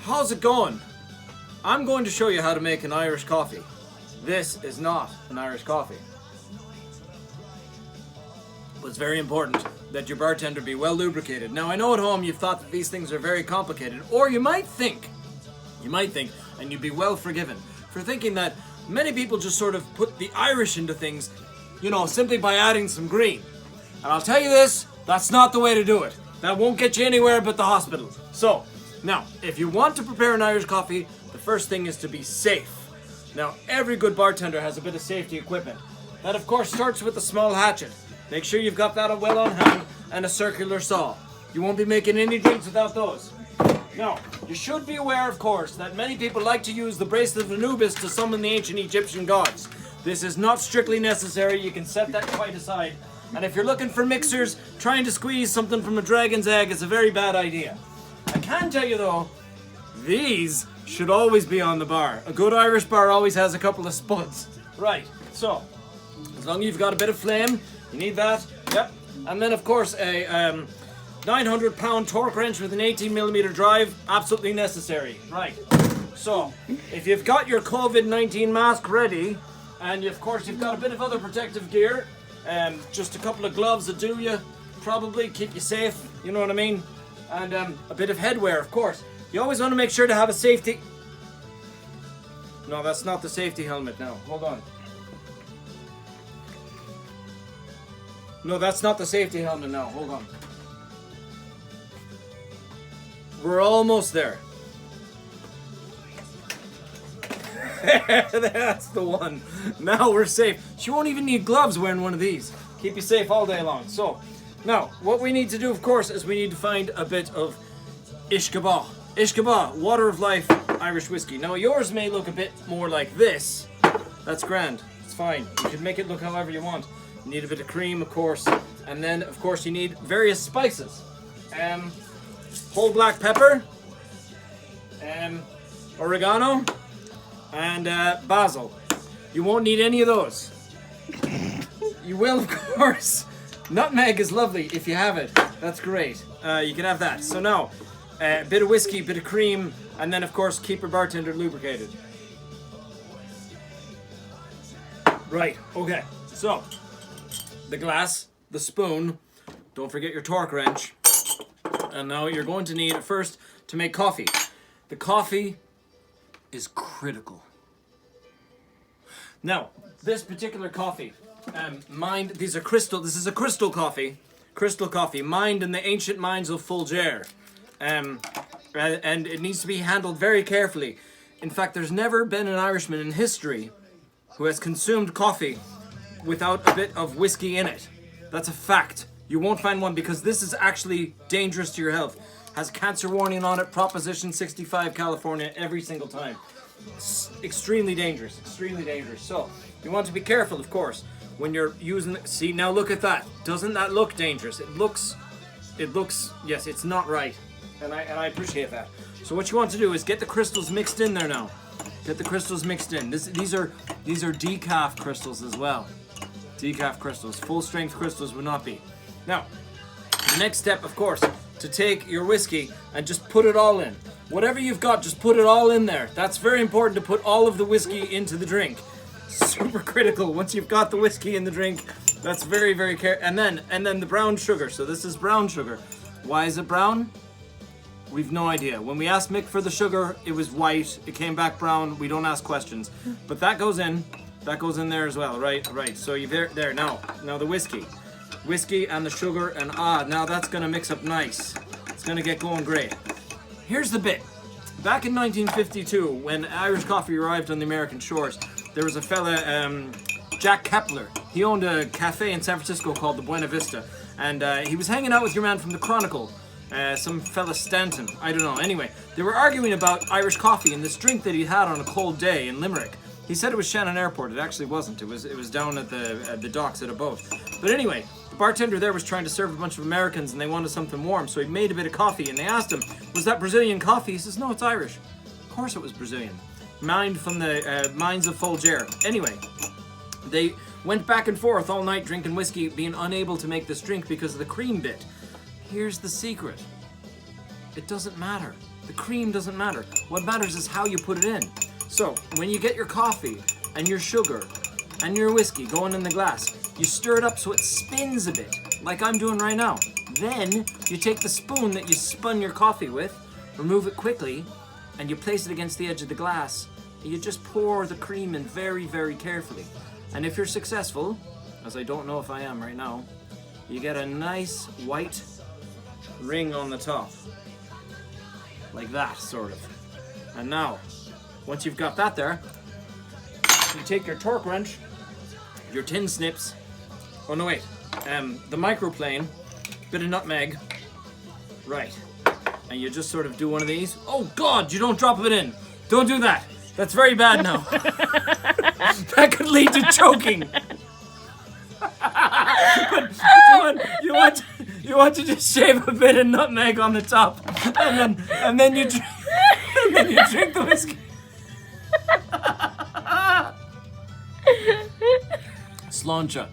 How's it going? I'm going to show you how to make an Irish coffee. This is not an Irish coffee. But it's very important that your bartender be well lubricated. Now, I know at home you've thought that these things are very complicated, or you might think, and you'd be well forgiven, for thinking that many people just sort of put the Irish into things, simply by adding some green. And I'll tell you this, that's not the way to do it. That won't get you anywhere but the hospital. So, now, if you want to prepare an Irish coffee, the first thing is to be safe. Now, every good bartender has a bit of safety equipment. That, of course, starts with a small hatchet. Make sure you've got that well on hand and a circular saw. You won't be making any drinks without those. Now, you should be aware, of course, that many people like to use the bracelet of Anubis to summon the ancient Egyptian gods. This is not strictly necessary. You can set that quite aside. And if you're looking for mixers, trying to squeeze something from a dragon's egg is a very bad idea. I can tell you though, these should always be on the bar. A good Irish bar always has a couple of spuds. Right, so, as long as you've got a bit of flame, you need that, yep. And then of course a 900 pound torque wrench with an 18mm drive, absolutely necessary. Right, so, if you've got your COVID-19 mask ready, and of course you've got a bit of other protective gear, just a couple of gloves that do you, probably keep you safe, you know what I mean? And a bit of headwear, of course. You always want to make sure to have a safety... No, that's not the safety helmet now. Hold on. No, that's not the safety helmet now. Hold on. We're almost there. That's the one. Now we're safe. She won't even need gloves wearing one of these. Keep you safe all day long. So, now, what we need to do, of course, is we need to find a bit of Ishkabah. Ishkabah, water of life, Irish whiskey. Now, yours may look a bit more like this. That's grand. It's fine. You can make it look however you want. You need a bit of cream, of course. And then, of course, you need various spices. Whole black pepper. Oregano. And basil. You won't need any of those. You will, of course. Nutmeg is lovely if you have it. That's great. You can have that. So now, a bit of whiskey, bit of cream, and then of course keep your bartender lubricated. Right, okay. So, the glass, the spoon, don't forget your torque wrench. And now you're going to need first to make coffee. The coffee is critical. Now, this particular coffee, this is a crystal coffee, mined in the ancient mines of Fulger. And it needs to be handled very carefully. In fact, there's never been an Irishman in history who has consumed coffee without a bit of whiskey in it. That's a fact. You won't find one because this is actually dangerous to your health. Has cancer warning on it, Proposition 65 California, every single time. It's extremely dangerous, So, you want to be careful, of course, when you're using, see, now look at that. Doesn't that look dangerous? It looks, yes, it's not right. And I appreciate that. So what you want to do is get the crystals mixed in there now. Get the crystals mixed in. These are decaf crystals as well. Decaf crystals. Full strength crystals would not be. Now, the next step, of course, to take your whiskey and just put it all in. Whatever you've got, just put it all in there. That's very important to put all of the whiskey into the drink. Super critical. Once you've got the whiskey in the drink, that's very, very careful. And then the brown sugar. So this is brown sugar. Why is it brown? We've no idea. When we asked Mick for the sugar, it was white. It came back brown. We don't ask questions. But that goes in. That goes in there as well, right? Right. So you've there now the whiskey. Whiskey and the sugar, and now that's gonna mix up nice. It's gonna get going great. Here's the bit. Back in 1952, when Irish coffee arrived on the American shores, there was a fella, Jack Kepler. He owned a cafe in San Francisco called the Buena Vista, and he was hanging out with your man from the Chronicle, some fella Stanton. I don't know. Anyway, they were arguing about Irish coffee and this drink that he had on a cold day in Limerick. He said it was Shannon Airport. It actually wasn't. It was down at the docks at a boat. But anyway, the bartender there was trying to serve a bunch of Americans and they wanted something warm, so he made a bit of coffee and they asked him, was that Brazilian coffee? He says, no, it's Irish. Of course it was Brazilian. Mined from the mines of Fulger. Anyway, they went back and forth all night drinking whiskey, being unable to make this drink because of the cream bit. Here's the secret. It doesn't matter. The cream doesn't matter. What matters is how you put it in. So, when you get your coffee and your sugar and your whiskey going in the glass, you stir it up so it spins a bit, like I'm doing right now. Then, you take the spoon that you spun your coffee with, remove it quickly, and you place it against the edge of the glass. And you just pour the cream in very, very carefully. And if you're successful, as I don't know if I am right now, you get a nice white ring on the top. Like that, sort of. And now, once you've got that there, you take your torque wrench, your tin snips, oh no wait, the microplane, bit of nutmeg, right, and you just sort of do one of these. Oh God, you don't drop it in. Don't do that. That's very bad now. That could lead to choking. But you want to just shave a bit of nutmeg on the top, and then you drink the whiskey. Sláinte.